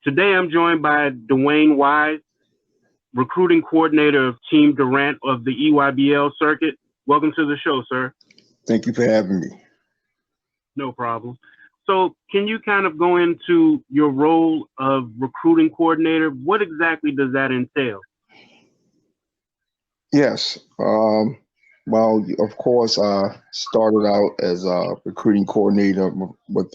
Today I'm joined by Dwayne Wise, recruiting coordinator of Team Durant of the EYBL circuit. Welcome to the show, sir. Thank you for having me. No problem. So can you kind of go into your role of recruiting coordinator? What exactly does that entail? Yes. Well, of course, I started out as a recruiting coordinator with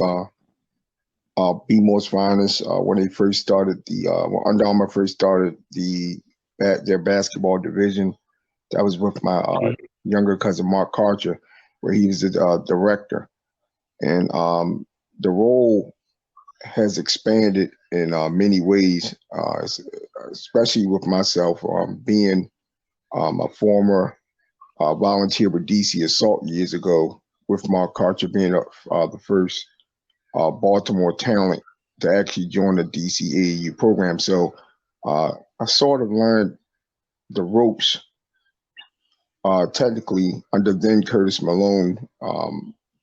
BMO's Finest when they first started when Under Armour first started their basketball division. That was with my younger cousin Mark Karcher, where he was the director, and the role has expanded in many ways, especially with myself being a former volunteer with DC Assault years ago, with Mark Karcher being the first Baltimore talent to actually join the DC AAU program. So I sort of learned the ropes technically under then Curtis Malone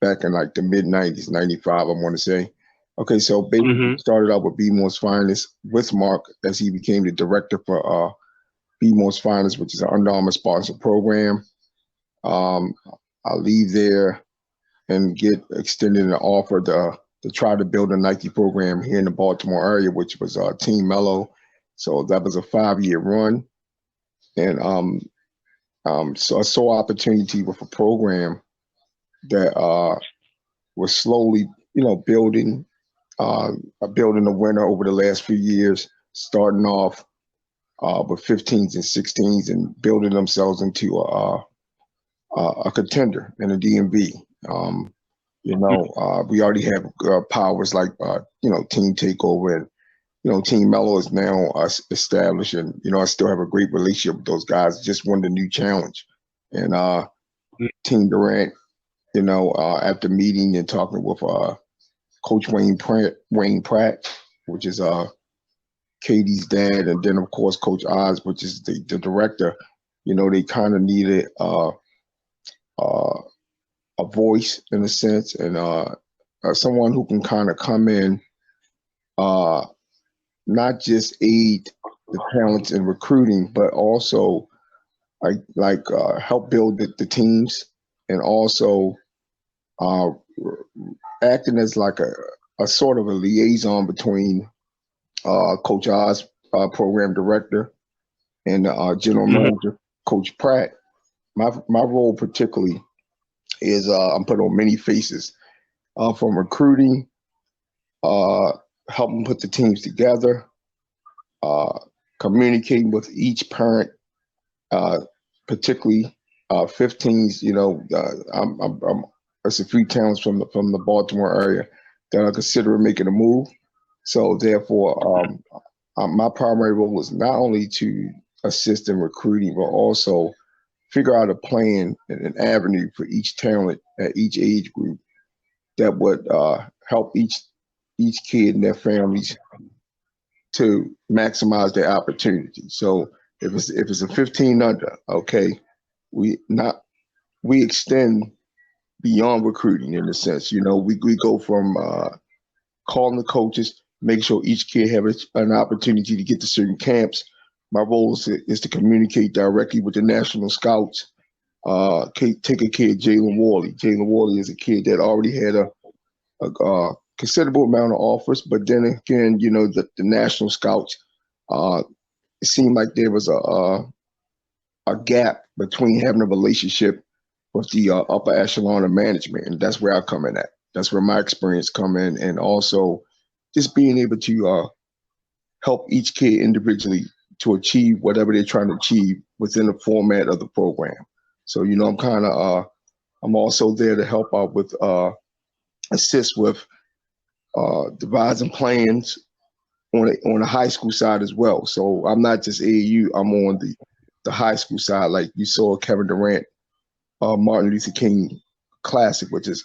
back in like the mid 90s, 95, I want to say. Okay, so basically started out with BMO's Finest with Mark as he became the director for BMO's Finest, which is an Under Armour sponsored program. I leave there and get extended an offer to try to build a Nike program here in the Baltimore area, which was Team Mello. So that was a 5-year run. And so I saw opportunity with a program that was slowly, building a winner over the last few years, starting off with 15s and 16s and building themselves into a contender in the DMV. We already have powers like, Team Takeover and, Team Mello is now established. And, I still have a great relationship with those guys. Just won the new challenge. And Team Durant, after meeting and talking with Coach Wayne Pratt, which is Katie's dad, and then, of course, Coach Oz, which is the director, they kind of needed a voice in a sense, and someone who can kind of come in, not just aid the talents in recruiting, but also help build the teams, and also acting as like a sort of a liaison between Coach Oz, program director, and general manager, Coach Pratt. My role particularly is I'm put on many faces, from recruiting, helping put the teams together, communicating with each parent, particularly 15s. There's a few towns from the Baltimore area that are considering making a move. So therefore, my primary role is not only to assist in recruiting, but also figure out a plan and an avenue for each talent at each age group that would help each kid and their families to maximize their opportunity. So if it's a 15 under, okay, we extend beyond recruiting in a sense. We go from calling the coaches, make sure each kid have an opportunity to get to certain camps. My role is to communicate directly with the national scouts. Take a kid, Jalen Worley. Jalen Worley is a kid that already had a considerable amount of offers, but then again, the national scouts, it seemed like there was a gap between having a relationship with the upper echelon of management, and that's where I come in at. That's where my experience come in, and also just being able to help each kid individually to achieve whatever they're trying to achieve within the format of the program. So, I'm also there to help out with, assist with devising plans on the high school side as well. So I'm not just AAU, I'm on the high school side. Like you saw Kevin Durant, Martin Luther King Classic, which is,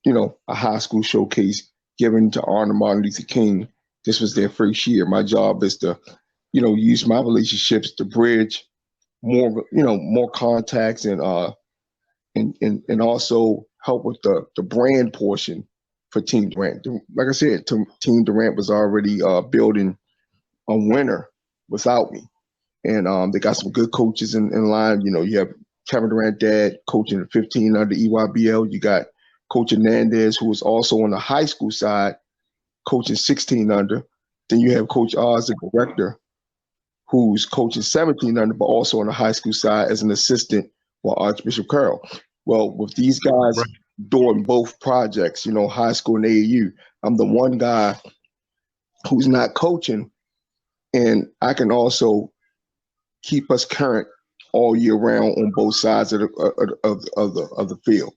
a high school showcase given to honor Martin Luther King. This was their first year. My job is to, use my relationships to bridge more contacts and also help with the brand portion for Team Durant. Like I said, Team Durant was already building a winner without me. And they got some good coaches in line. You know, you have Kevin Durant dad coaching the 15 under EYBL. You got Coach Hernandez, who was also on the high school side, coaching 16 under. Then you have Coach Oz, the director, who's coaching 17 under, but also on the high school side as an assistant for Archbishop Carroll. Well, with these guys Right. doing both projects, you know, high school and AAU, I'm the one guy who's not coaching, and I can also keep us current all year round on both sides of the field.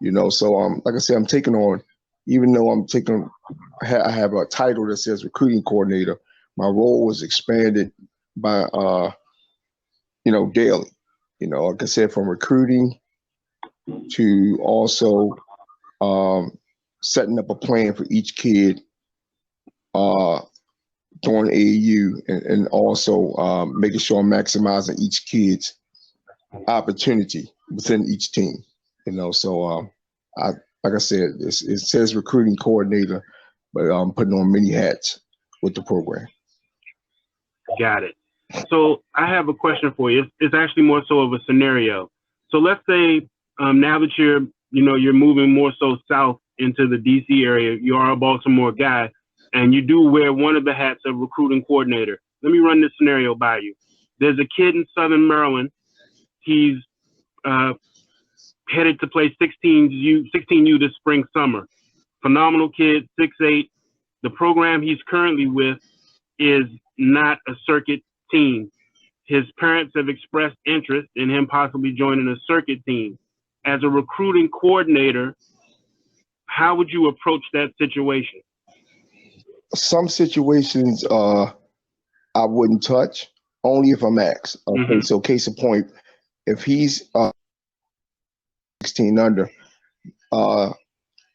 You know, so like I said, I'm taking on, even though I have a title that says recruiting coordinator, my role was expanded by daily. You know, like I said, from recruiting to also setting up a plan for each kid during AAU, and also making sure I'm maximizing each kid's opportunity within each team. You know, so like I said, it says recruiting coordinator, but I'm putting on many hats with the program. Got it. So I have a question for you. It's actually more so of a scenario. So let's say now that you're moving more so south into the DC area, you are a Baltimore guy, and you do wear one of the hats of recruiting coordinator. Let me run this scenario by you. There's a kid in Southern Maryland. He's headed to play 16U this spring summer. Phenomenal kid, 6'8". The program he's currently with is not a circuit team. His parents have expressed interest in him possibly joining a circuit team. As a recruiting coordinator, how would you approach that situation? Some situations I wouldn't touch, only if I'm asked. Okay, Mm-hmm. So case in point, if he's 16 under,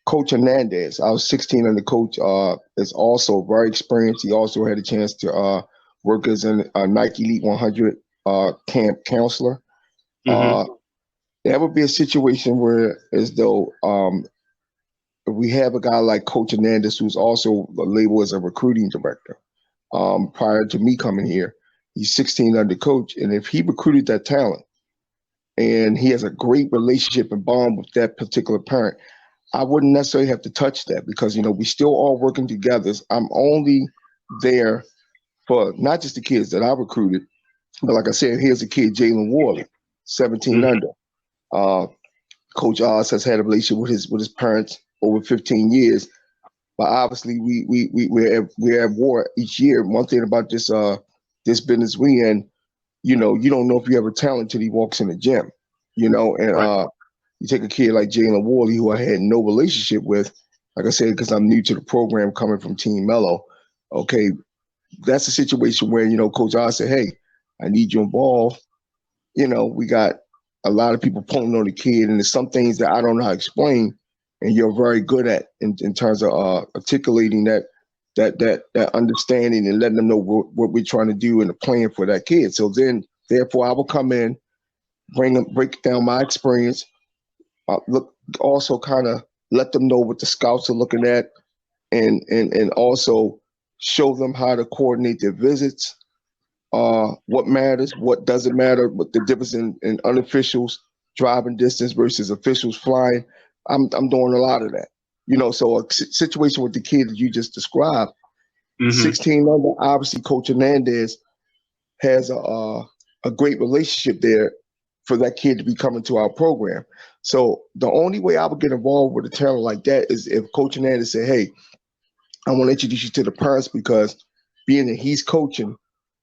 Coach Hernandez, I was 16 under coach, is also very experienced. He also had a chance to work as a Nike Elite 100 camp counselor. Mm-hmm. That would be a situation where, as though if we have a guy like Coach Hernandez, who's also labeled as a recruiting director, prior to me coming here, he's 16 under coach, and if he recruited that talent and he has a great relationship and bond with that particular parent, I wouldn't necessarily have to touch that, because, you know, we still all working together. I'm only there for not just the kids that I recruited, but like I said, here's a kid, Jalen Worley, 17 Mm-hmm. under. Coach Oz has had a relationship with his parents over 15 years, but obviously we're at war each year. One thing about this business we in, you know, you don't know if you have a talent till he walks in the gym, you know, and Right. you take a kid like Jalen Worley, who I had no relationship with, like I said, because I'm new to the program coming from Team Mello. Okay, that's a situation where, you know, Coach Oz said, hey, I need you involved. You know, we got a lot of people pulling on the kid, and there's some things that I don't know how to explain, and you're very good at in terms of articulating that understanding and letting them know what we're trying to do and the plan for that kid. So then, therefore, I will come in, break down my experience, also kind of let them know what the scouts are looking at, and also show them how to coordinate their visits, what matters, what doesn't matter, what the difference in unofficials driving distance versus officials flying. I'm doing a lot of that, you know. So a situation with the kid that you just described, Mm-hmm. 16 under, obviously Coach Hernandez has a great relationship there for that kid to be coming to our program. So the only way I would get involved with a talent like that is if Coach Hernandez said, hey, I want to introduce you to the parents, because being that he's coaching,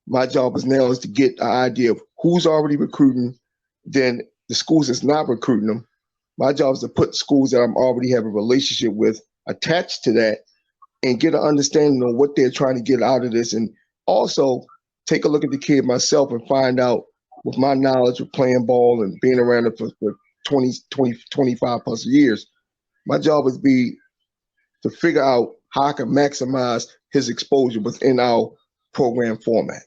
my job is to get an idea of who's already recruiting, then the schools that's not recruiting them. My job is to put schools that I'm already have a relationship with attached to that, and get an understanding of what they're trying to get out of this, and also take a look at the kid myself and find out, with my knowledge of playing ball and being around it for 20, 25 plus years, my job is to figure out how I can maximize his exposure within our program format.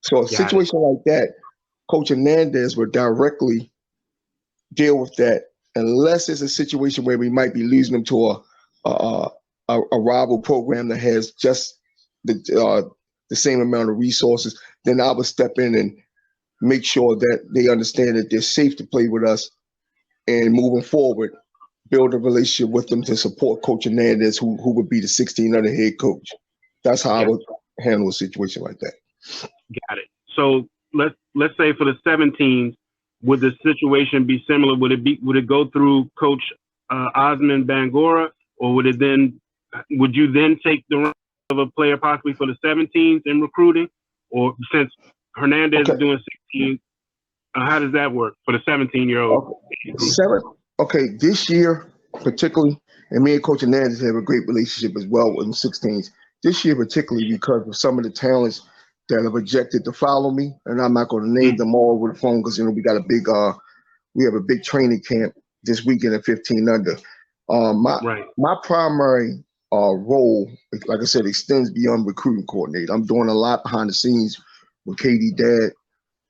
So a situation like that, Coach Hernandez would directly deal with that, unless it's a situation where we might be losing them to a rival program that has just the same amount of resources, then I would step in and make sure that they understand that they're safe to play with us, and moving forward, build a relationship with them to support Coach Hernandez, who would be the 1600 head coach. That's how I would handle a situation like that. Got it. So let's say for the 17s, would the situation be similar? Would it go through Coach Osman Bangura, or would you then take the run of a player possibly for the 17s in recruiting, or since Hernandez is doing 16, how does that work for the 17-year-old? Okay, this year particularly, and me and Coach Hernandez have a great relationship as well with the 16s. This year particularly because of some of the talents that have rejected to follow me, and I'm not going to name them all over the phone because we got we have a big training camp this weekend at 15 under. My primary role, like I said, extends beyond recruiting coordinator. I'm doing a lot behind the scenes with KD Dad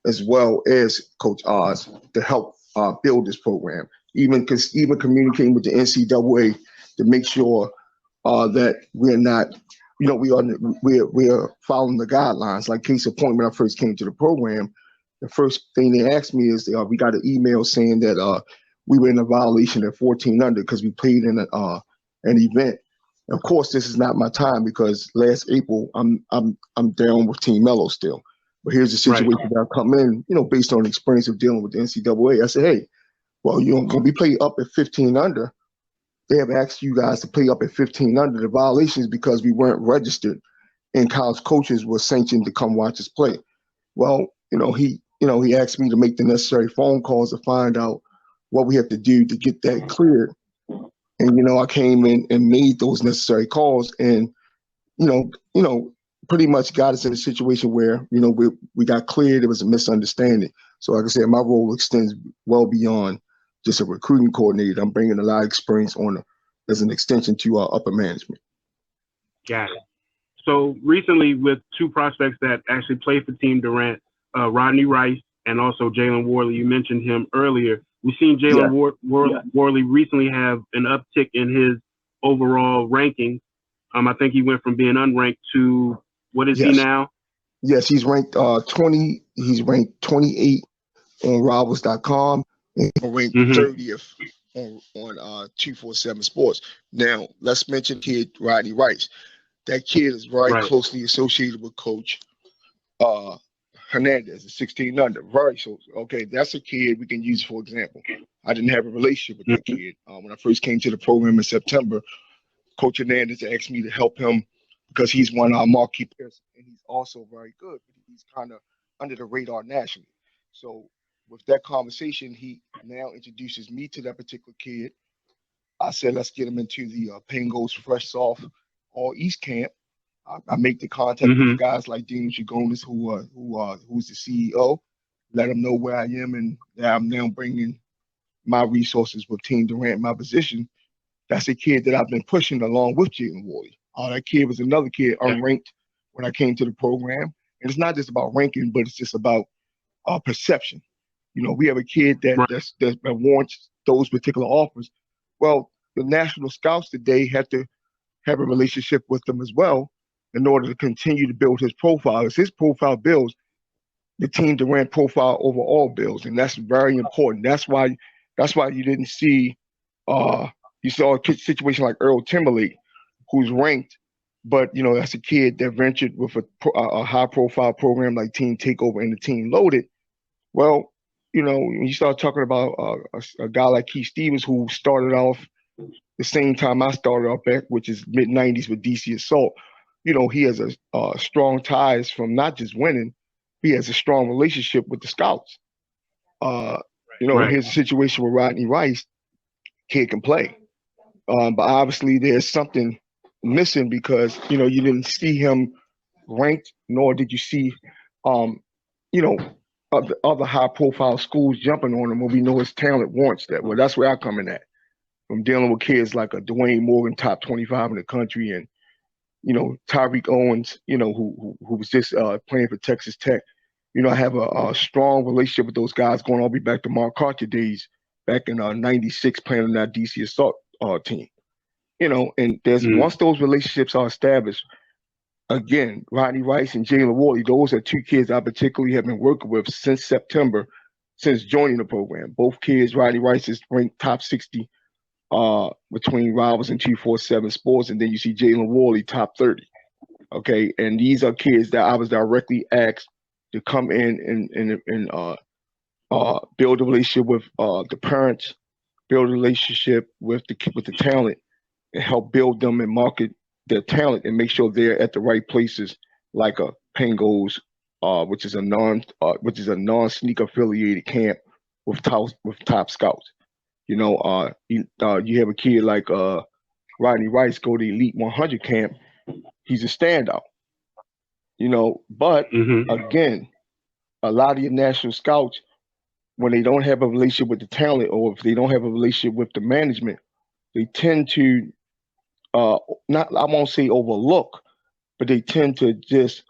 as well as Coach Oz to help build this program. Even communicating with the NCAA to make sure that we're not, we are following the guidelines. Like case in point, when I first came to the program, the first thing they asked me is we got an email saying that we were in a violation at 14 under because we played in an event. Of course, this is not my time because last April I'm down with Team Mello still. But here's the situation that I come in, based on the experience of dealing with the NCAA. I said, hey, well, when we play up at 15 under, they have asked you guys to play up at 15 under. The violation is because we weren't registered and college coaches were sanctioned to come watch us play. Well, he asked me to make the necessary phone calls to find out what we have to do to get that cleared. And, I came in and made those necessary calls and, pretty much got us in a situation where, we got cleared. It was a misunderstanding. So like I said, my role extends well beyond just a recruiting coordinator. I'm bringing a lot of experience on as an extension to our upper management. Got it. So recently with two prospects that actually played for Team Durant, Rodney Rice and also Jalen Worley, you mentioned him earlier. We've seen Jalen Worley recently have an uptick in his overall ranking. I think he went from being unranked to, what is he now? Yes, he's ranked 20. He's ranked 28 on Rivals.com and ranked 30th on 247 Sports. Now, let's mention kid Rodney Rice. That kid is very closely associated with Coach Hernandez, 16 under. Very so. Okay, that's a kid we can use for example. I didn't have a relationship with that kid. When I first came to the program in September, Coach Hernandez asked me to help him because he's one of our marquee players, and he's also very good. He's kind of under the radar nationally. So with that conversation, he now introduces me to that particular kid. I said, let's get him into the Pangos Fresh Soft All East camp. I make the contact with guys like Dean Chagonis, who's the CEO. Let him know where I am and that I'm now bringing my resources with Team Durant, my position. That's a kid that I've been pushing along with Jalen Worley. That kid was another kid unranked when I came to the program. And it's not just about ranking, but it's just about perception. We have a kid that warrants those particular offers. Well, the national scouts today had to have a relationship with them as well in order to continue to build his profile. As his profile builds, the Team Durant profile overall builds, and that's very important. That's why you didn't see you saw a situation like Earl Timberlake, who's ranked, but that's a kid that ventured with a high-profile program like Team Takeover and the Team Loaded. Well, when you start talking about a guy like Keith Stevens, who started off the same time I started off at, which is mid-'90s with DC Assault, he has a strong ties from not just winning, he has a strong relationship with the scouts. Here's a situation with Rodney Rice, kid can play. But obviously there's something missing because, you didn't see him ranked, nor did you see, other high-profile schools jumping on him when we know his talent warrants that. Well, that's where I come in at. From dealing with kids like a Dwayne Morgan, top 25 in the country, and, Tyreek Owens, who was just playing for Texas Tech. I have a strong relationship with those guys going all the way back to Mark Carter days, back in '96, playing on that DC Assault team. And there's once those relationships are established, again, Rodney Rice and Jalen Wally, those are two kids I particularly have been working with since September, since joining the program. Both kids, Rodney Rice is ranked top 60 between Rivals and 247 Sports, and then you see Jalen Wally top 30. Okay, and these are kids that I was directly asked to come in and build a relationship with the parents, build a relationship with the talent, and help build them and market their talent and make sure they're at the right places, like a Pangos, which is a non sneak affiliated camp with top scouts. You have a kid like Rodney Rice go to Elite 100 camp. He's a standout. But again, a lot of your national scouts, when they don't have a relationship with the talent, or if they don't have a relationship with the management, they tend to not, I won't say overlook, but they tend to just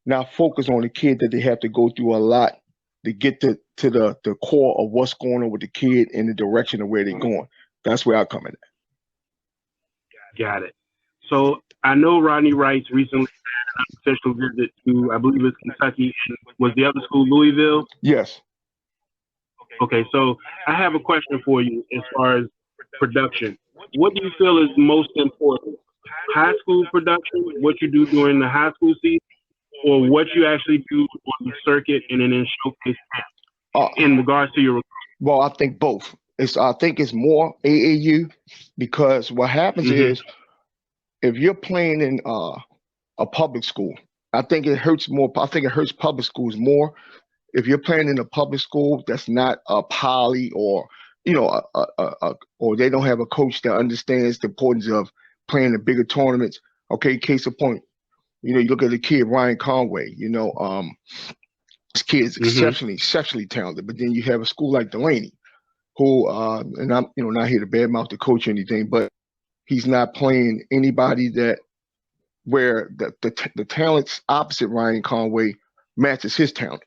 not focus on the kid, that they have to go through a lot to get to the core of what's going on with the kid and the direction of where they're going. That's where I come in at. Got it. So I know Rodney Rice recently had an unofficial visit to, I believe it's Kentucky, and was the other school Louisville? Yes. Okay, so I have a question for you as far as production. What do you feel is most important? High school production, what you do during the high school season, or what you actually do on the circuit and then in showcase in regards to your? Well, I think both. I think it's more AAU, because what happens is, if you're playing in a public school, I think it hurts more. I think it hurts public schools more. If you're playing in a public school that's not a poly, or or they don't have a coach that understands the importance of playing the bigger tournaments. Okay, case in point, you look at the kid Ryan Conway. This kid is exceptionally talented. But then you have a school like Delaney, who and I'm not here to badmouth the coach or anything, but he's not playing anybody where the talents opposite Ryan Conway matches his talent.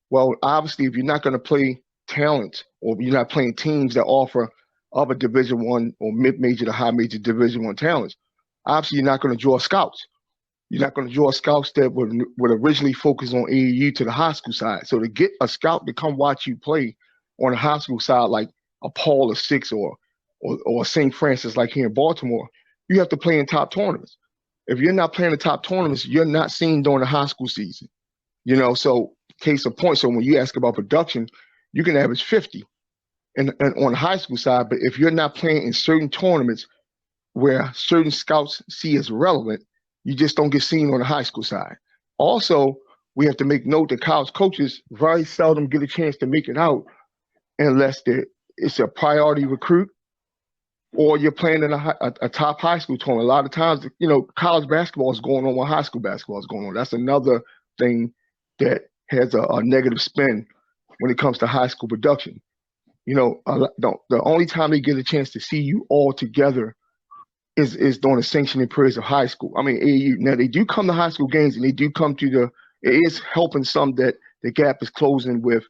Well, obviously, if you're not going to play talent, or you're not playing teams that offer other Division I or mid-major to high-major Division I talents, obviously you're not going to draw scouts. You're not going to draw scouts that would originally focus on AAU to the high school side. So to get a scout to come watch you play on the high school side, like a Paul or Six or St. Francis, like here in Baltimore, you have to play in top tournaments. If you're not playing the top tournaments, you're not seen during the high school season. So case in point, so when you ask about production, you can average 50 and on the high school side, but if you're not playing in certain tournaments where certain scouts see as relevant, you just don't get seen on the high school side. Also, we have to make note that college coaches very seldom get a chance to make it out unless it's a priority recruit, or you're playing in a top high school tournament. A lot of times, college basketball is going on while high school basketball is going on. That's another thing that has a negative spin when it comes to high school production. The only time they get a chance to see you all together is during the sanctioning periods of high school. I mean, AAU. Now, they do come to high school games, and they do come to it is helping some that the gap is closing with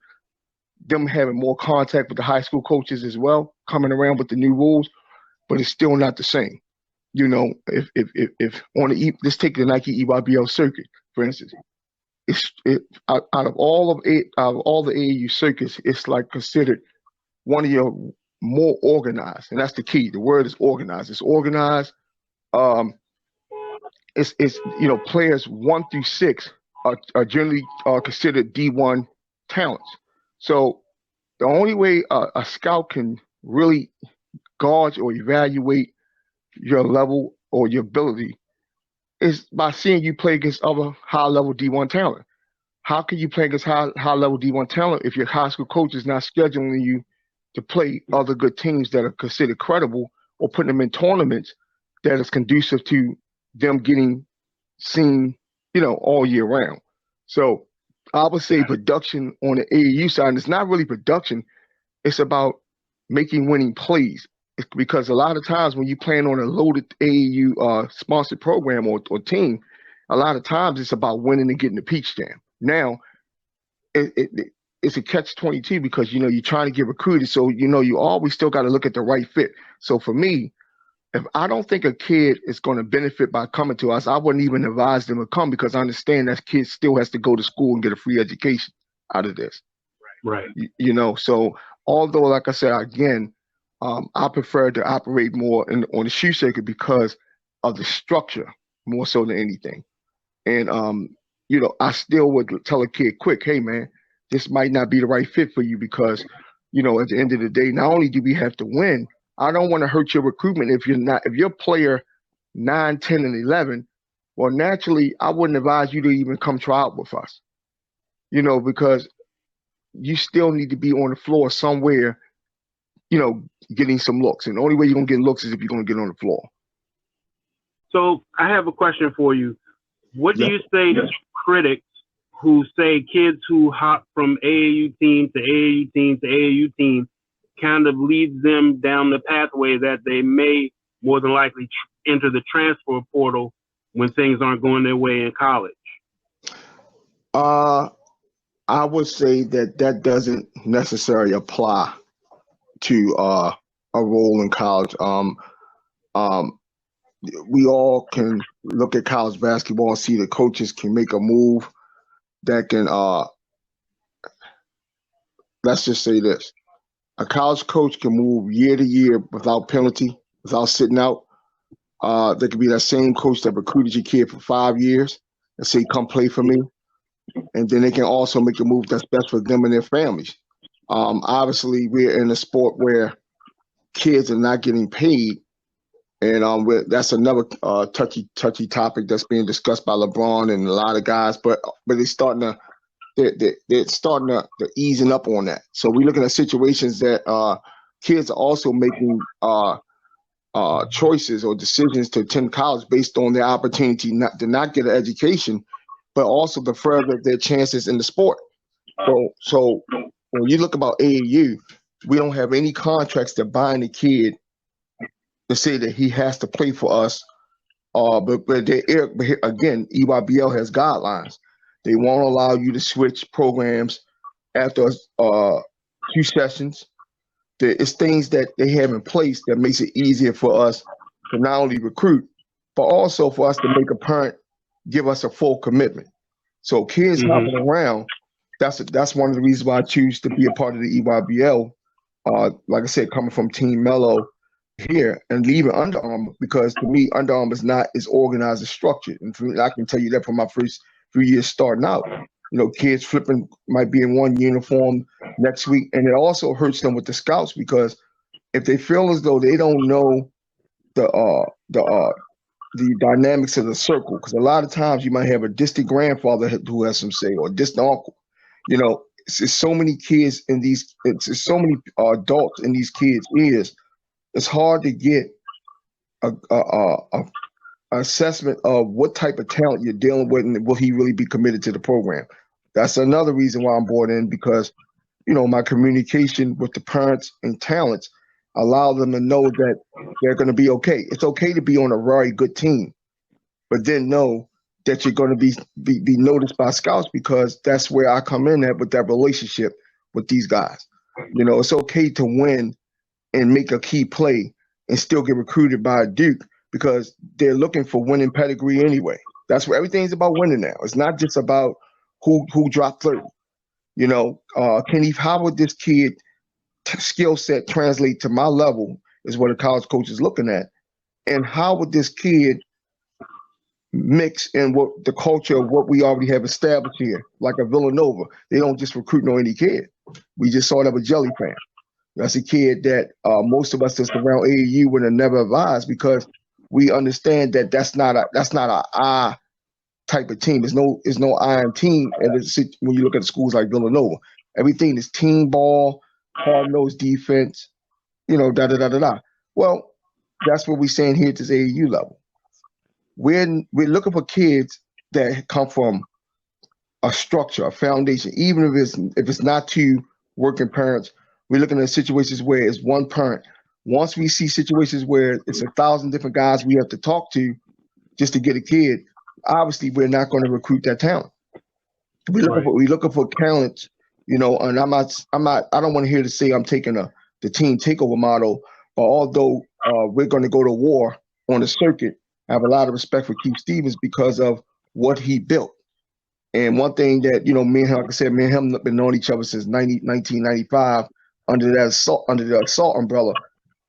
them having more contact with the high school coaches as well, coming around with the new rules, but it's still not the same. If let's take the Nike EYBL circuit, for instance. Out of all the AAU circuits, it's like considered one of your more organized, and that's the key. The word is organized. It's organized. It's players 1 through 6 are generally considered D1 talents. So the only way a scout can really gauge or evaluate your level or your ability is by seeing you play against other high-level D1 talent. How can you play against high-level D1 talent if your high school coach is not scheduling you to play other good teams that are considered credible, or putting them in tournaments that is conducive to them getting seen, all year round? So I would say production on the AAU side, and it's not really production, it's about making winning plays. Because a lot of times when you're playing on a loaded AAU sponsored program or team, a lot of times it's about winning and getting the peach jam. Now, it's a catch-22 because, you're trying to get recruited. So, you always still got to look at the right fit. So for me, if I don't think a kid is going to benefit by coming to us, I wouldn't even advise them to come because I understand that kid still has to go to school and get a free education out of this. Right. So although, like I said, again, I prefer to operate more on the shoe circuit because of the structure more so than anything. And, I still would tell a kid quick, hey, man, this might not be the right fit for you because, at the end of the day, not only do we have to win, I don't want to hurt your recruitment if you're player 9, 10, and 11, well, naturally, I wouldn't advise you to even come try out with us, because you still need to be on the floor somewhere, getting some looks. And the only way you're going to get looks is if you're going to get on the floor. So I have a question for you. What do you say to critics who say kids who hop from AAU team to AAU team to AAU team kind of leads them down the pathway that they may more than likely enter the transfer portal when things aren't going their way in college? I would say that doesn't necessarily apply to a role in college. We all can look at college basketball and see the coaches can make a move that can, let's just say this. A college coach can move year to year without penalty, without sitting out. There could be that same coach that recruited your kid for 5 years and say, come play for me. And then they can also make a move that's best for them and their families. Obviously, we're in a sport where kids are not getting paid. And that's another touchy topic that's being discussed by LeBron and a lot of guys. But they're starting to easing up on that. So we're looking at situations that kids are also making choices or decisions to attend college based on their opportunity to not get an education, but also to further their chances in the sport. So when you look about AAU, we don't have any contracts that bind the kid to say that he has to play for us. But again, EYBL has guidelines. They won't allow you to switch programs after 2 sessions. It's things that they have in place that makes it easier for us to not only recruit, but also for us to make a parent give us a full commitment. So kids hopping around, that's one of the reasons why I choose to be a part of the EYBL. Like I said, coming from Team Melo here and leaving Under Armour, because to me, Under Armour is not as organized and structured. And for me, I can tell you that from my first few years starting out. Kids flipping might be in one uniform next week, and it also hurts them with the scouts because if they feel as though they don't know the dynamics of the circle, because a lot of times you might have a distant grandfather who has some say or a distant uncle. It's so many kids in these. It's so many adults in these kids' ears. It's hard to get a assessment of what type of talent you're dealing with and will he really be committed to the program. That's another reason why I'm brought in, because my communication with the parents and talents allow them to know that they're going to be okay. It's okay to be on a very good team, but then know that you're going to be noticed by scouts, because that's where I come in at with that relationship with these guys. It's okay to win and make a key play and still get recruited by a Duke, because they're looking for winning pedigree anyway. That's where everything's about winning now. It's not just about who dropped 30. How would this kid skill set translate to my level is what a college coach is looking at. And how would this kid mix in what the culture of what we already have established here, like a Villanova. They don't just recruit no any kid. We just saw that with Jelly Fan. That's a kid that most of us that's around AAU would have never advised, because we understand that that's not a I type of team. There's no I in team. And when you look at schools like Villanova, everything is team ball, hard-nosed defense, da-da-da-da-da. Well, that's what we're saying here at this AAU level. We're looking for kids that come from a structure, a foundation, even if it's not 2 working parents. We're looking at situations where it's one parent. Once we see situations where it's 1,000 different guys we have to talk to just to get a kid, obviously we're not going to recruit that talent. We're looking for talent, and I don't want to hear to say I'm taking the team takeover model, But although we're going to go to war on the circuit, I have a lot of respect for Keith Stevens because of what he built. And one thing that, me and him, like I said, me and him have been knowing each other since 1995 under the assault umbrella.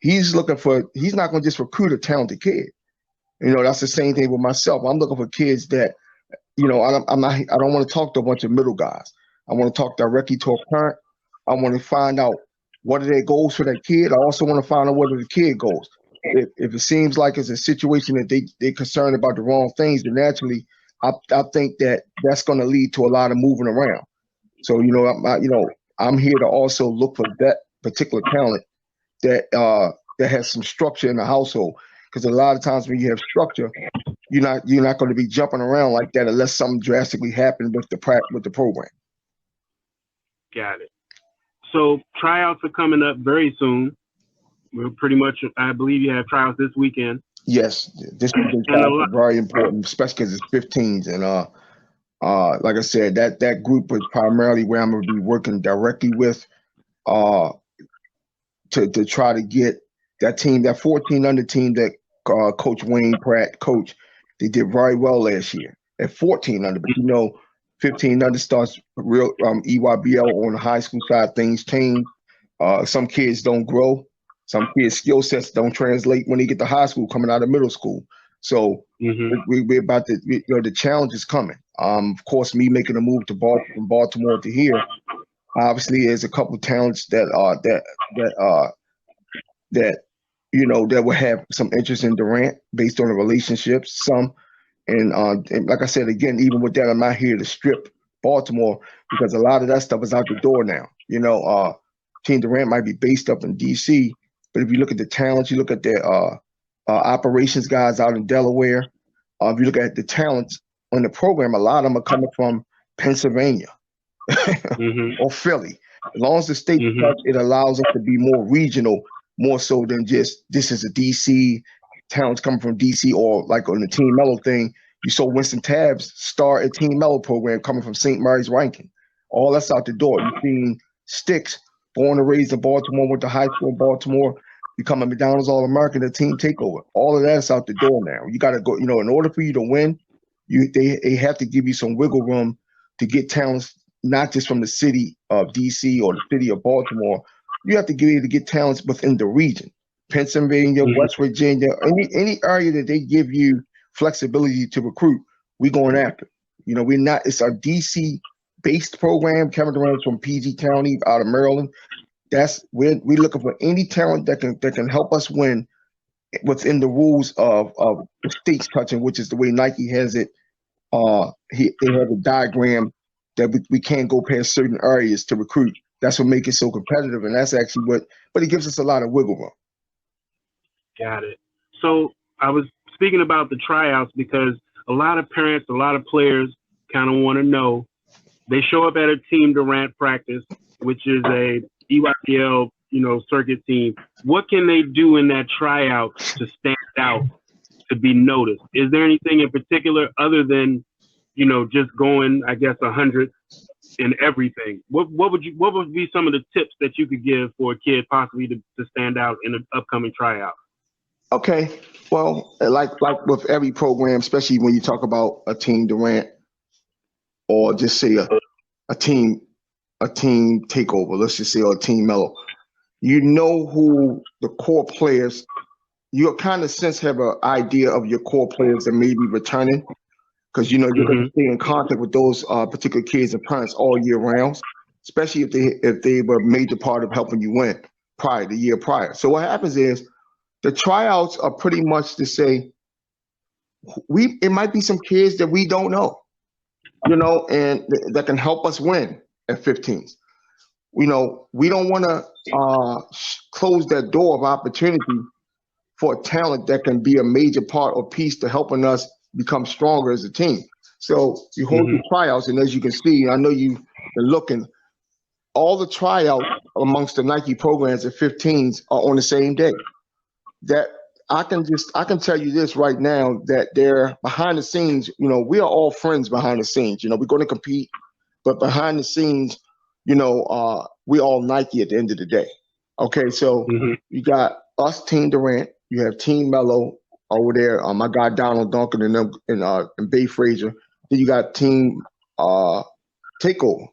He's not going to just recruit a talented kid. That's the same thing with myself. I'm looking for kids that, I don't want to talk to a bunch of middle guys. I want to talk directly to a parent. I want to find out what are their goals for that kid. I also want to find out what are the kid goals. If it seems like it's a situation that they're concerned about the wrong things, then naturally, I think that's going to lead to a lot of moving around. So, I'm here to also look for that particular talent that has some structure in the household. Because a lot of times when you have structure, you're not going to be jumping around like that unless something drastically happens with the program. Got it. So tryouts are coming up very soon. We're pretty much, I believe you have tryouts this weekend. Yes, this weekend is very important, especially because it's 15s. And like I said, that group is primarily where I'm going to be working directly with to try to get that team, that 14 under team that Coach Wayne Pratt coached. They did very well last year at 14 under, but 15 under starts real EYBL on the high school side. Things change. Some kids don't grow. Some kids' skill sets don't translate when they get to high school, coming out of middle school. So we're about to, the challenge is coming. Of course, me making a move from Baltimore to here, obviously, there's a couple of talents that will have some interest in Durant based on the relationships. And like I said, again, even with that, I'm not here to strip Baltimore because a lot of that stuff is out the door now. Team Durant might be based up in D.C., but if you look at the talents, you look at the operations guys out in Delaware. If you look at the talents on the program, a lot of them are coming from Pennsylvania or Philly. As long as the state touch, it allows us to be more regional, more so than just this is a D.C. talents coming from D.C. or like on the Team Mello thing. You saw Winston Tabbs start a Team Mello program coming from St. Mary's Rankin. All that's out the door. You've seen Sticks, born and raised in Baltimore, went to high school in Baltimore, become a McDonald's All-American, a team takeover. All of that's out the door now. You got to go, in order for you to win, they have to give you some wiggle room to get talents, not just from the city of D.C. or the city of Baltimore. You have to be able to get talents within the region. Pennsylvania, West Virginia, any area that they give you flexibility to recruit, we're going after. We're not, it's our DC based program. Kevin Durant's from PG County out of Maryland. We're looking for any talent that can help us win within the rules of the states touching, which is the way Nike has it. They have a diagram that we can't go past certain areas to recruit. That's what makes it so competitive, and that's actually but it gives us a lot of wiggle room. Got it. So I was speaking about the tryouts because a lot of parents, a lot of players kind of want to know. They show up at a Team Durant practice, which is a EYBL, circuit team. What can they do in that tryout to stand out, to be noticed? Is there anything in particular other than, just going, I guess, 100 in everything? What would be some of the tips that you could give for a kid possibly to stand out in an upcoming tryout? Okay, well, like with every program, especially when you talk about a Team Durant or just say a team takeover, let's just say, or a Team Mello, who the core players, you kind of have an idea of your core players that may be returning because, you're going to stay in contact with those particular kids and parents all year round, especially if they were a major part of helping you win the year prior. So what happens is, the tryouts are pretty much to say it might be some kids that we don't know, and that can help us win at 15s. We don't want to close that door of opportunity for a talent that can be a major part or piece to helping us become stronger as a team. So you hold the tryouts, and as you can see, I know you've been looking, all the tryouts amongst the Nike programs at 15s are on the same day. That I can tell you this right now, that they're behind the scenes, we are all friends behind the scenes. We're going to compete, but behind the scenes, we all Nike at the end of the day. Okay, so you got us, Team Durant. You have Team Melo over there. My guy Donald Duncan and them and Bay Frazier. Then you got Team Takeover,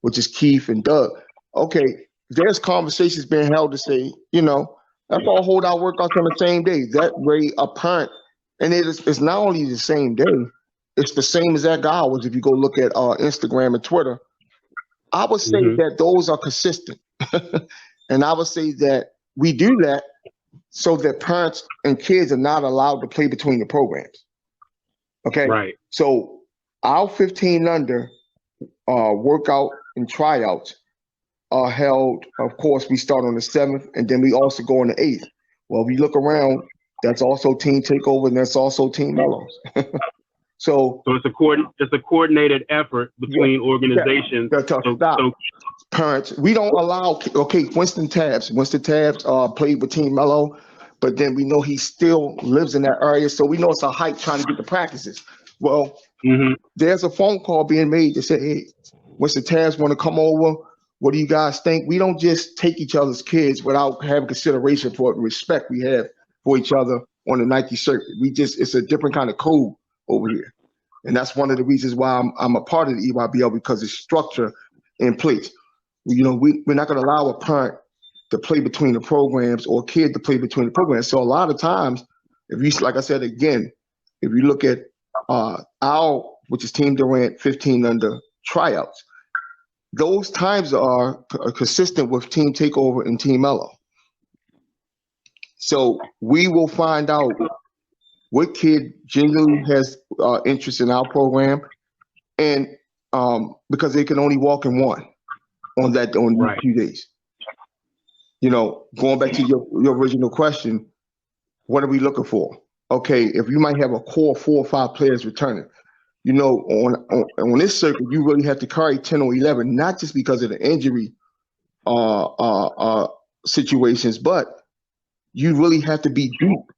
which is Keith and Doug. Okay, there's conversations being held to say, let's all hold our workouts on the same day. That way, apparent, and it's not only the same day. It's the same exact hours. If you go look at Instagram and Twitter, I would say that those are consistent, and I would say that we do that so that parents and kids are not allowed to play between the programs. Okay, right. So our 15 under workout and tryouts are held. Of course, we start on the 7th, and then we also go on the 8th. Well, if you look around, that's also Team Takeover, and that's also Team Mellows. So it's a coordinated effort between organizations. Parents, we don't allow. Okay, Winston Tabs played with Team Mello, but then we know he still lives in that area, so we know it's a hike trying to get to practices. Well, there's a phone call being made to say, "Hey, Winston Tabs want to come over? What do you guys think?" We don't just take each other's kids without having consideration for the respect we have for each other on the Nike circuit. It's a different kind of code over here. And that's one of the reasons why I'm a part of the EYBL, because it's structure in place. We're not going to allow a parent to play between the programs or a kid to play between the programs. So a lot of times, like I said, again, if you look at our, which is Team Durant 15 under tryouts, those times are consistent with Team Takeover and Team Mello. So we will find out what kid genuinely has interest in our program, and because they can only walk in one on these 2 days. Going back to your original question, what are we looking for? Okay, if you might have a core 4 or 5 players returning, on this circuit, you really have to carry 10 or 11, not just because of the injury situations, but you really have to be deep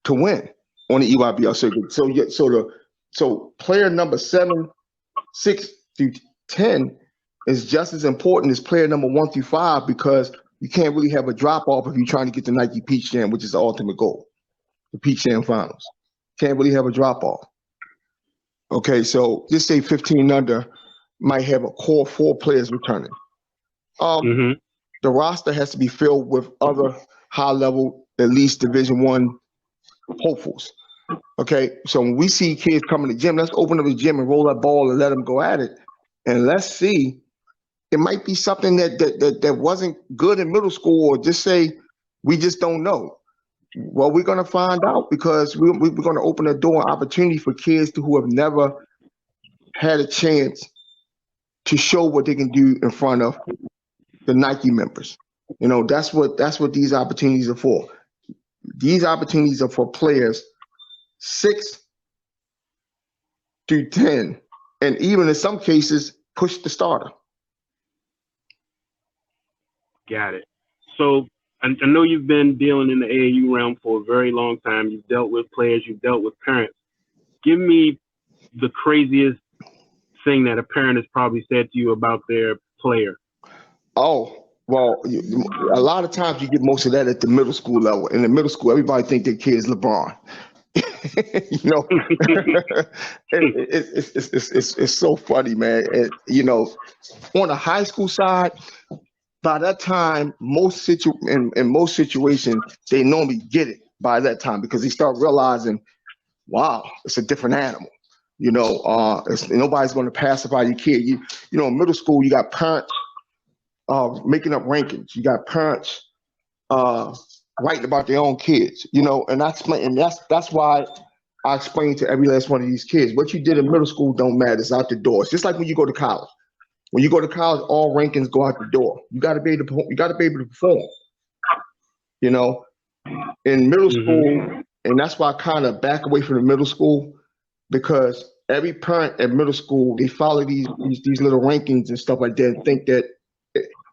to win on the EYBL circuit. So player number 7, 6 through 10 is just as important as player number 1 through 5, because you can't really have a drop off if you're trying to get the Nike Peach Jam, which is the ultimate goal, the Peach Jam Finals. Can't really have a drop off. Okay, so just say 15 under might have a core 4 players returning. The roster has to be filled with other high level, at least Division I hopefuls. Okay, so when we see kids coming to the gym, let's open up the gym and roll that ball and let them go at it, and let's see. It might be something that wasn't good in middle school, or just say we just don't know. Well, we're going to find out, because we're going to open the door and opportunity for kids who have never had a chance to show what they can do in front of the Nike members. That's what these opportunities are for. These opportunities are for players 6 through 10, and even in some cases, push the starter. Got it. So I know you've been dealing in the AAU realm for a very long time. You've dealt with players, you've dealt with parents. Give me the craziest thing that a parent has probably said to you about their player. Oh, well, a lot of times you get most of that at the middle school level. In the middle school, everybody think their kid is LeBron. It's so funny, man. On the high school side, by that time, in most situations, they normally get it by that time, because they start realizing, wow, it's a different animal. Nobody's going to pacify your kid. In middle school, you got parents making up rankings. You got parents writing about their own kids. And that's why I explain to every last one of these kids, what you did in middle school don't matter. It's out the door. It's just like when you go to college. When you go to college, all rankings go out the door. You got to be able to perform. In middle school, and that's why I kind of back away from the middle school, because every parent at middle school, they follow these little rankings and stuff like that, and think that,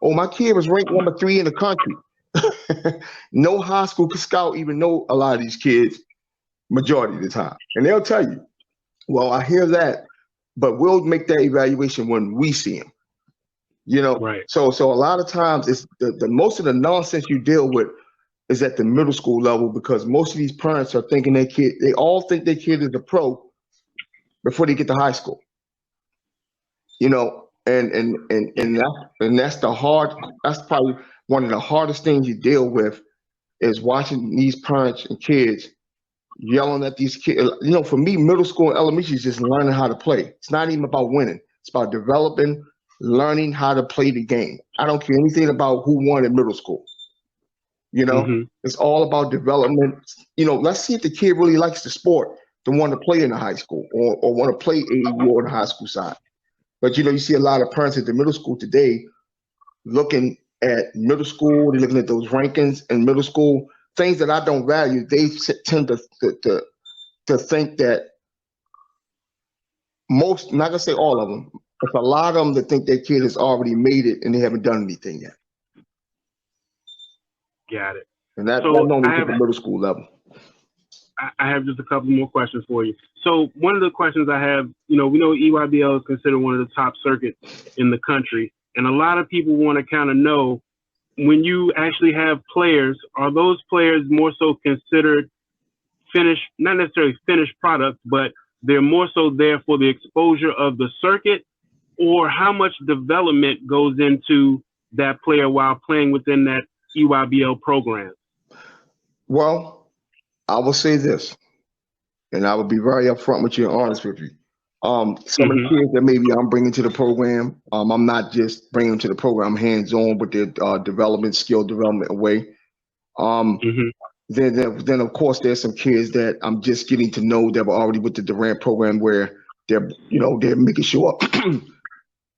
oh, my kid was ranked number 3 in the country. No high school scout even know a lot of these kids majority of the time, and they'll tell you, well, I hear that, but we'll make that evaluation when we see him. Right. So a lot of times it's the most of the nonsense you deal with is at the middle school level, because most of these parents are thinking they all think their kid is a pro before they get to high school. You know, and that's probably one of the hardest things you deal with, is watching these parents and kids yelling at these kids. You know, for me, middle school and elementary is just learning how to play. It's not even about winning. It's about developing, learning how to play the game. I don't care anything about who won in middle school. You know, it's all about development. You know, let's see if the kid really likes the sport to want to play in the high school, or want to play AAU on the high school side. But, you know, you see a lot of parents at the middle school today looking at middle school, they're looking at those rankings in middle school, things that I don't value. They tend to think that most, not gonna say all of them, but a lot of them that think their kid has already made it and they haven't done anything yet. Got it. And that normally at the middle school level. I have just a couple more questions for you. So one of the questions I have, you know, we know EYBL is considered one of the top circuits in the country. And a lot of people want to kind of know, when you actually have players, are those players more so considered finished, not necessarily finished products, but they're more so there for the exposure of the circuit? Or how much development goes into that player while playing within that EYBL program? Well, I will say this, and I will be very upfront with you and honest with you. Some of the kids that maybe I'm bringing to the program, I'm not just bringing them to the program hands-on with their development, skill development way. Then of course there's some kids that I'm just getting to know that were already with the Durant program, where they're making sure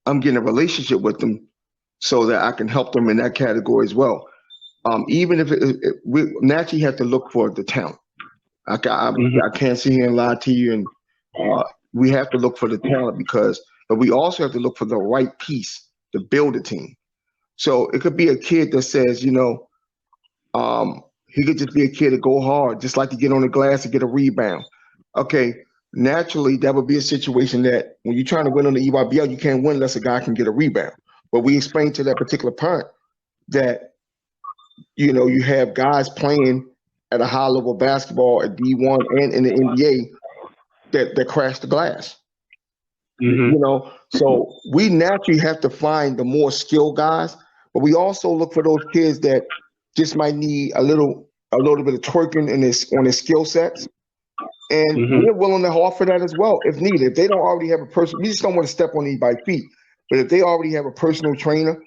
I'm getting a relationship with them so that I can help them in that category as well. Even if we naturally have to look for the talent. I can't sit here and lie to you, and we have to look for the talent, but we also have to look for the right piece to build a team. So it could be a kid that says, he could just be a kid to go hard, just like to get on the glass and get a rebound. Okay, naturally that would be a situation that when you're trying to win on the EYBL, you can't win unless a guy can get a rebound. But we explained to that particular parent that, you have guys playing at a high level of basketball at D1 and in the NBA that crash the glass. So we naturally have to find the more skilled guys, but we also look for those kids that just might need a little bit of twerking on their skill sets. And we're willing to offer that as well if needed. If they don't already have a person, we just don't want to step on anybody's feet. But if they already have a personal trainer,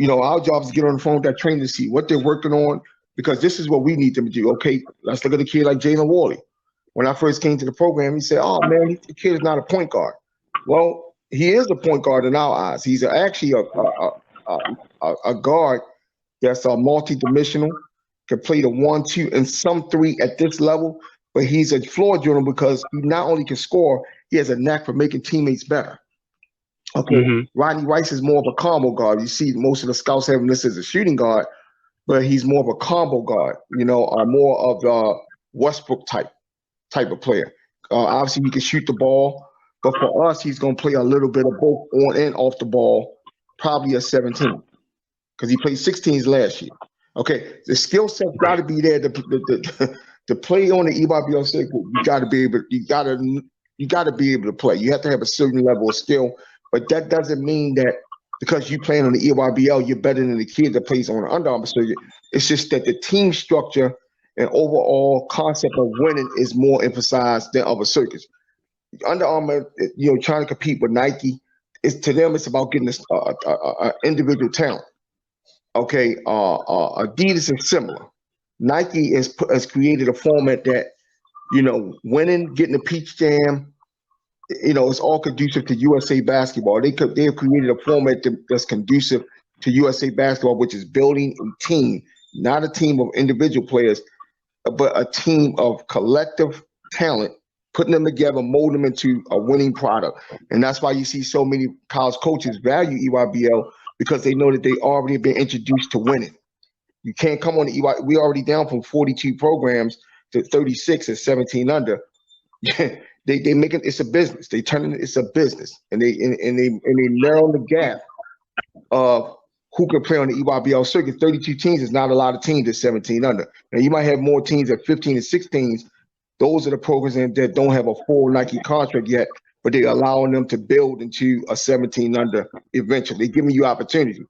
our job is to get on the phone with that trainer to see what they're working on, because this is what we need them to do. Okay, let's look at a kid like Jalen Wally. When I first came to the program, he said, "Oh man, the kid is not a point guard." Well, he is a point guard in our eyes. He's actually a guard that's multi-dimensional, can play the 1, 2, and some 3 at this level. But he's a floor general because he not only can score, he has a knack for making teammates better. Okay, Rodney Rice is more of a combo guard. You see most of the scouts have him listed as a shooting guard, but he's more of a combo guard, more of the Westbrook type of player. Obviously, he can shoot the ball, but for us, he's going to play a little bit of both on and off the ball, probably a 17, because he played 16s last year. Okay, the skill set got to be there to play on the EYBL circuit. You got to be able. You got to be able to play. You have to have a certain level of skill. But that doesn't mean that because you playing on the EYBL, you're better than the kid that plays on the Under Armour circuit. It's just that the team structure and overall concept of winning is more emphasized than other circuits. Under Armour, trying to compete with Nike, to them it's about getting individual talent. Okay, Adidas is similar. Nike has created a format that, winning, getting a peach jam, it's all conducive to USA basketball. They have created a format that's conducive to USA basketball, which is building a team, not a team of individual players, but a team of collective talent, putting them together, molding them into a winning product. And that's why you see so many college coaches value EYBL, because they know that they already been introduced to winning. You can't come on the EY. We're already down from 42 programs to 36 at 17 under. They make it. It's a business. They turn it. It's a business, and they narrow the gap of who can play on the EYBL circuit. 32 teams is not a lot of teams at 17 under. Now, you might have more teams at 15 and 16s. Those are the programs that don't have a full Nike contract yet, but they're allowing them to build into a 17 under eventually. They're giving you opportunity.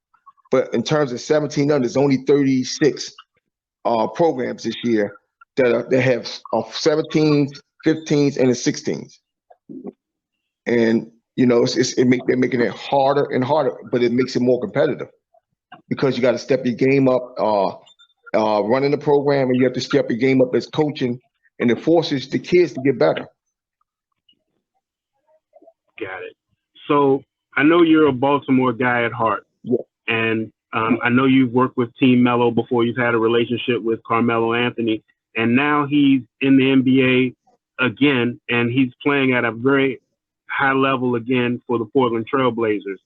But in terms of 17 under, there's only 36 programs this year that have 17s, 15s, and the 16s. And, you know, they're making it harder and harder, but it makes it more competitive because you got to step your game up running the program, and you have to step your game up as coaching, and it forces the kids to get better. Got it. So I know you're a Baltimore guy at heart. Yeah. And I know you've worked with Team Melo before. You've had a relationship with Carmelo Anthony. And now he's in the NBA again, and he's playing at a very high level again for the Portland Trail Blazers.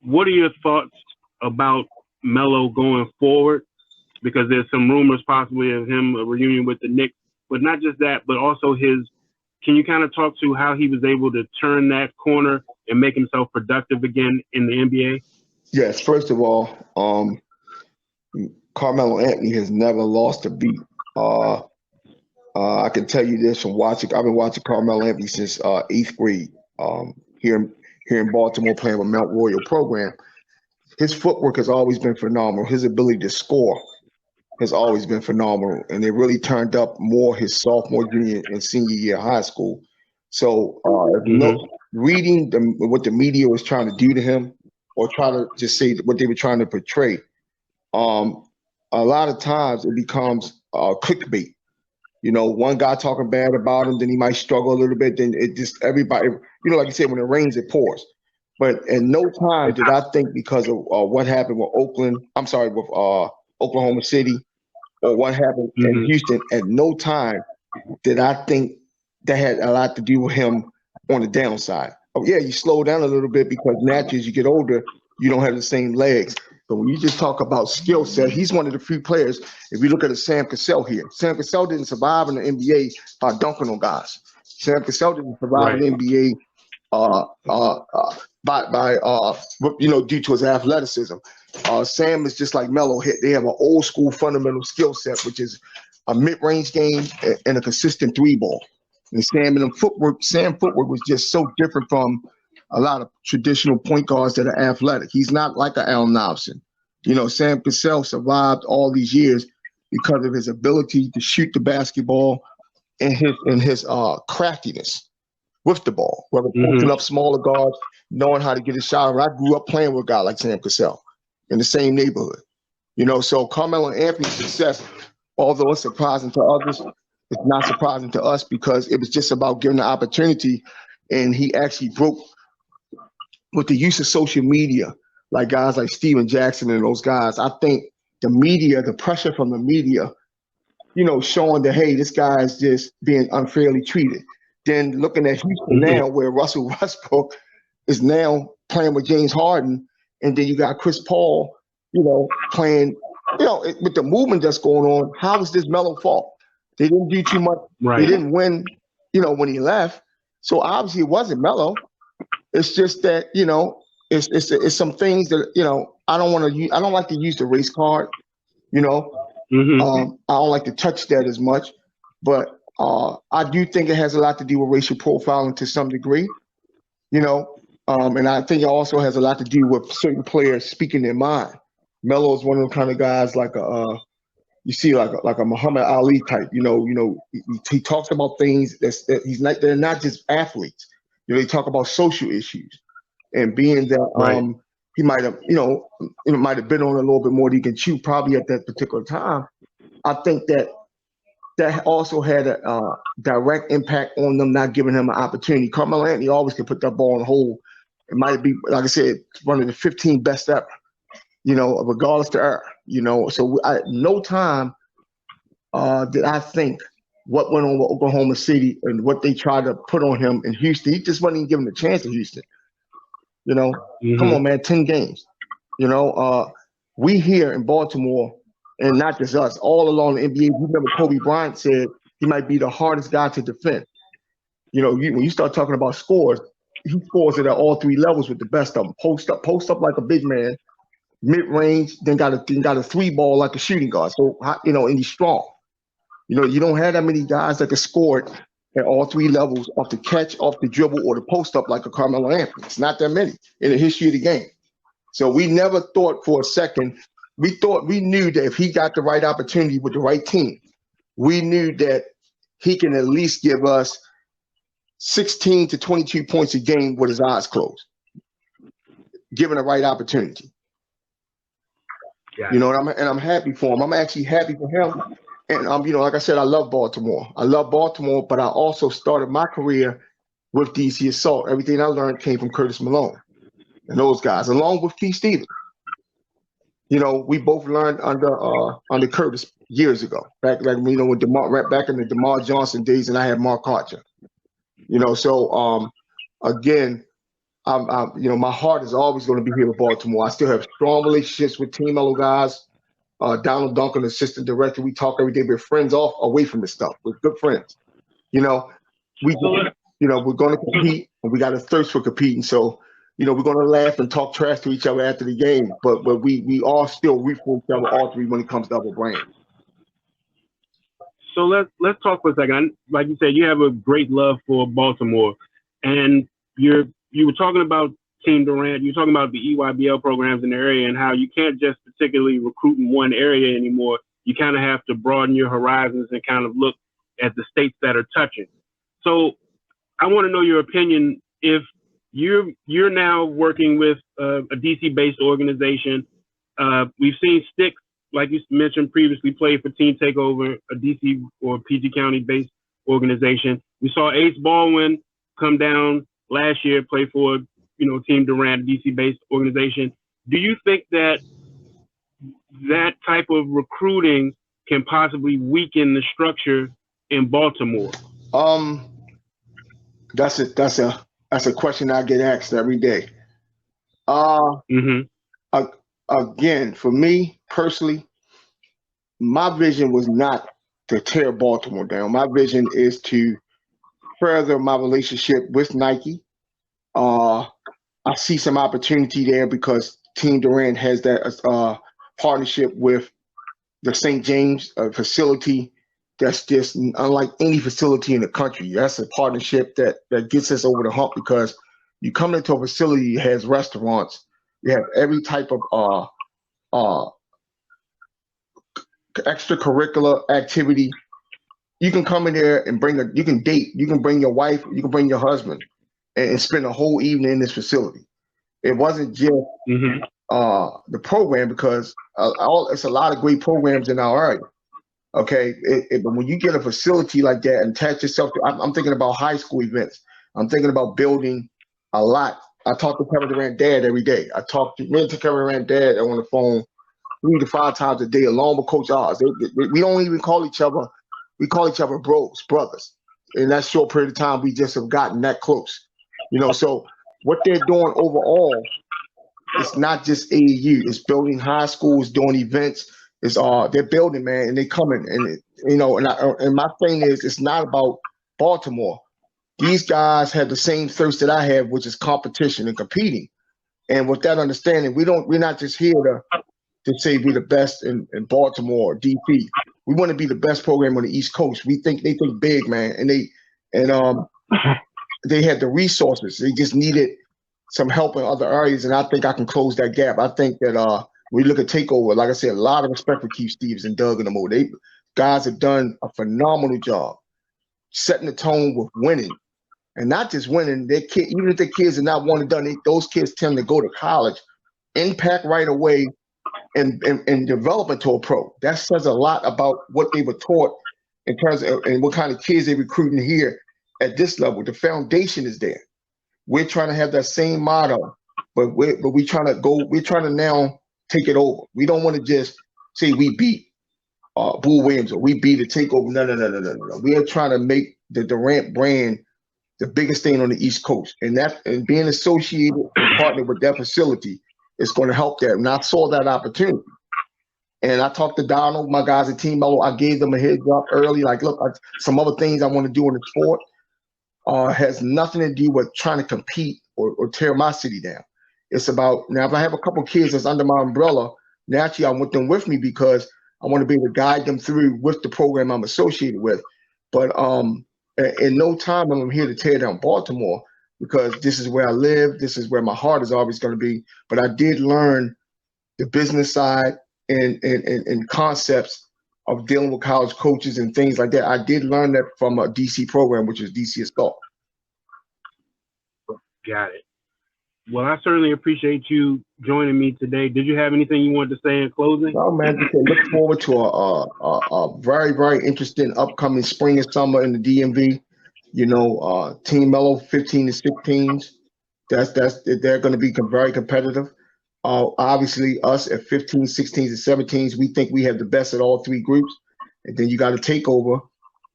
What are your thoughts about Melo going forward? Because there's some rumors possibly of him a reunion with the Knicks, but not just that, but also can you kind of talk to how he was able to turn that corner and make himself productive again in the NBA? Yes, first of all, Carmelo Anthony has never lost a beat. I can tell you this from watching. I've been watching Carmelo Anthony since 8th grade here in Baltimore, playing with Mount Royal program. His footwork has always been phenomenal. His ability to score has always been phenomenal, and it really turned up more his sophomore, junior, and senior year of high school. So, reading what the media was trying to do to him, or try to just say what they were trying to portray, a lot of times it becomes clickbait. You know, one guy talking bad about him, then he might struggle a little bit. Then it just everybody, you know, like you said, when it rains, it pours. But at no time did I think because of what happened with with Oklahoma City, or what happened in Houston, at no time did I think that had a lot to do with him on the downside. Oh, yeah, you slow down a little bit because naturally as you get older, you don't have the same legs. But when you just talk about skill set, he's one of the few players. If you look at Sam Cassell here, Sam Cassell didn't survive in the NBA by dunking on guys. Sam Cassell didn't survive in the NBA due to his athleticism. Sam is just like Melo. They have an old school fundamental skill set, which is a mid-range game and a consistent three ball. And Sam footwork was just so different from a lot of traditional point guards that are athletic. He's not like an Allen Iverson. You know, Sam Cassell survived all these years because of his ability to shoot the basketball and his craftiness with the ball, whether posting up smaller guards, knowing how to get a shot. I grew up playing with a guy like Sam Cassell in the same neighborhood. You know, so Carmelo Anthony's success, although it's surprising to others, it's not surprising to us because it was just about giving the opportunity, and he actually broke with the use of social media, like guys like Steven Jackson and those guys. I think the media, the pressure from the media, you know, showing that, hey, this guy is just being unfairly treated. Then looking at Houston now, where Russell Westbrook is now playing with James Harden, and then you got Chris Paul, you know, playing, you know, with the movement that's going on. How is this Melo fault? They didn't do too much. Right. They didn't win, you know, when he left. So obviously it wasn't Melo. It's just that, you know, it's some things that, you know, I don't like to use the race card, you know. I don't like to touch that as much, but I do think it has a lot to do with racial profiling to some degree, you know. And I think it also has a lot to do with certain players speaking their mind. Melo is one of the kind of guys like you see like a Muhammad Ali type. You know, he talks about things that they're not just athletes. You know, they talk about social issues, and being that he might have, you know, it might have been on a little bit more than he can chew probably at that particular time. I think that also had a direct impact on them not giving him an opportunity. Carmelo Anthony always can put that ball in the hole. It might be, like I said, one of the 15 best ever, you know, regardless to error, you know. So no time did I think what went on with Oklahoma City and what they tried to put on him in Houston. He just wasn't even given a chance in Houston. You know, come on, man, 10 games. You know, we here in Baltimore, and not just us, all along the NBA, you remember Kobe Bryant said he might be the hardest guy to defend. You know, when you start talking about scores, he scores it at all three levels with the best of them. Post up like a big man, mid-range, then got a three ball like a shooting guard. So and he's strong. You don't have that many guys that can score it at all three levels, off the catch, off the dribble, or the post up like a Carmelo Anthony. It's not that many in the history of the game. So we never thought for a second. We knew that if he got the right opportunity with the right team, we knew that he can at least give us 16 to 22 points a game with his eyes closed, given the right opportunity. Yeah. I'm happy for him. I'm actually happy for him. And like I said, I love Baltimore. But I also started my career with DC Assault. Everything I learned came from Curtis Malone and those guys, along with Keith Stevens. We both learned under Curtis years ago, back with back in the DeMar Johnson days, and I had Mark Archer. So again, my heart is always going to be here with Baltimore. I still have strong relationships with Team Mellow guys. Donald Duncan, assistant director, we talk every day. We're friends away from this stuff. We're good friends. We're going to compete, and we got a thirst for competing. So, we're going to laugh and talk trash to each other after the game. But we all still root for each other, all three, when it comes to our brand. So let's talk for a second. Like you said, you have a great love for Baltimore, and you were talking about Team Durant. You're talking about the EYBL programs in the area and how you can't just particularly recruit in one area anymore. You kind of have to broaden your horizons and kind of look at the states that are touching. So I want to know your opinion. If you're now working with a DC-based organization, we've seen Sticks, like you mentioned previously, play for Team Takeover, a DC or PG County-based organization. We saw Ace Baldwin come down last year, play for Team Durant, DC-based organization. Do you think that type of recruiting can possibly weaken the structure in Baltimore? That's a question I get asked every day. Again, for me personally, my vision was not to tear Baltimore down. My vision is to further my relationship with Nike. I see some opportunity there because Team Durant has that partnership with the St. James facility that's just unlike any facility in the country. That's a partnership that gets us over the hump, because you come into a facility that has restaurants, you have every type of extracurricular activity. You can come in there and you can date, you can bring your wife, you can bring your husband, and spend a whole evening in this facility. It wasn't just the program, because it's a lot of great programs in our area. Okay, but when you get a facility like that and attach yourself to, I'm thinking about high school events. I'm thinking about building a lot. I talk to Kevin Durant dad every day. I talk to Kevin Durant dad on the phone 3 to 5 times a day, along with Coach Oz. We don't even call each other. We call each other brothers. In that short period of time, we just have gotten that close. So what they're doing overall, it's not just AAU. It's building high schools, doing events. It's they're building, man, and they coming. And and my thing is, it's not about Baltimore. These guys have the same thirst that I have, which is competition and competing. And with that understanding, we're not just here to say we're the best in Baltimore or DC. We want to be the best program on the East Coast. They think big, man, and they had the resources. They just needed some help in other areas, and I think I can close that gap. I think that we look at Takeover, like I said, a lot of respect for Keith Stevens and Doug and them all. They guys have done a phenomenal job setting the tone with winning, and not just winning. Their kid, even if their kids are not one and done, those kids tend to go to college, impact right away, and develop into a pro. That says a lot about what they were taught in terms of and what kind of kids they're recruiting here at this level. The foundation is there. We're trying to have that same motto, but we're trying to now take it over. We don't want to just say we beat Boo Williams or we beat the Takeover. No. We are trying to make the Durant brand the biggest thing on the East Coast, and being associated and partnered with that facility is going to help that. And I saw that opportunity, and I talked to Donald, my guys at Team Mellow. I gave them a heads up early, like, look, some other things I want to do in the sport has nothing to do with trying to compete or tear my city down. It's about now if I have a couple kids that's under my umbrella, naturally I want them with me because I want to be able to guide them through with the program I'm associated with. But in no time I'm here to tear down Baltimore because this is where I live. This is where my heart is always going to be. But I did learn the business side and concepts of dealing with college coaches and things like that. I did learn that from a DC program, which is DC Assault. Got it. Well, I certainly appreciate you joining me today. Did you have anything you wanted to say in closing? No, man, just look forward to a very, very interesting upcoming spring and summer in the DMV. Team Mellow 15 to 16s. They're going to be very competitive. Obviously, us at 15, 16s, and 17s, we think we have the best at all three groups. And then you got a takeover.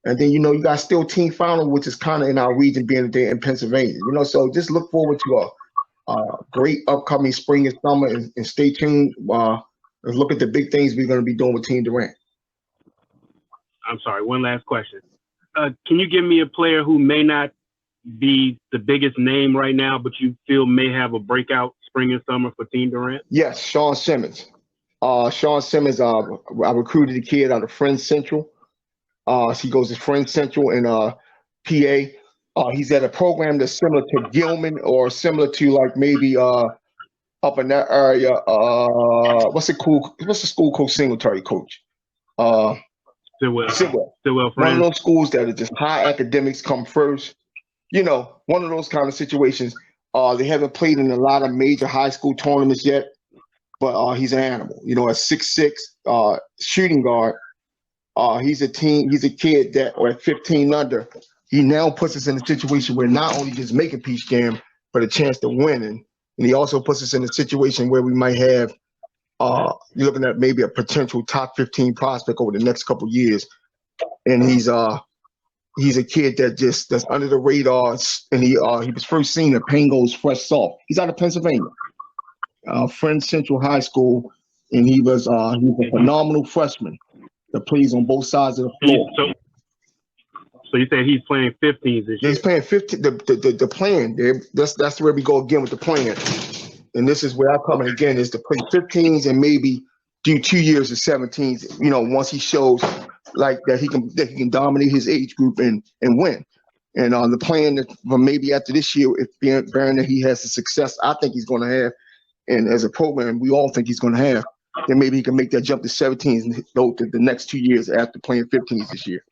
And then, you got still team final, which is kind of in our region being there in Pennsylvania. So just look forward to a great upcoming spring and summer and stay tuned. Let's look at the big things we're going to be doing with Team Durant. I'm sorry, one last question. Can you give me a player who may not be the biggest name right now, but you feel may have a breakout spring and summer for Team Durant? Yes, Sean Simmons. Sean Simmons, I recruited a kid out of Friends Central. He goes to Friends Central in PA. He's at a program that's similar to Gilman or similar to like maybe up in that area. What's the school coach Singletary coach? Sidwell. One of those schools that are just high academics come first. One of those kind of situations. They haven't played in a lot of major high school tournaments yet, but he's an animal. At 6'6", shooting guard. He's a kid that, or at 15 under, he now puts us in a situation where not only just make a Peach Jam, but a chance to win. And he also puts us in a situation where we might have, you're looking at maybe a potential top 15 prospect over the next couple of years. And he's a kid that's under the radar. And he was first seen at Pango's Fresh Soft. He's out of Pennsylvania, Friends Central High School. And he was a phenomenal freshman that plays on both sides of the floor. So you said he's playing 15s this year? He's playing 15. The plan. That's where we go again with the plan. And this is where I come in again is to play 15s and maybe do 2 years of 17s. Once he shows like that he can dominate his age group and win. And the plan that for maybe after this year, if bearing that he has the success I think he's going to have, and as a program we all think he's going to have, then maybe he can make that jump to 17s and go to the next 2 years after playing 15s this year.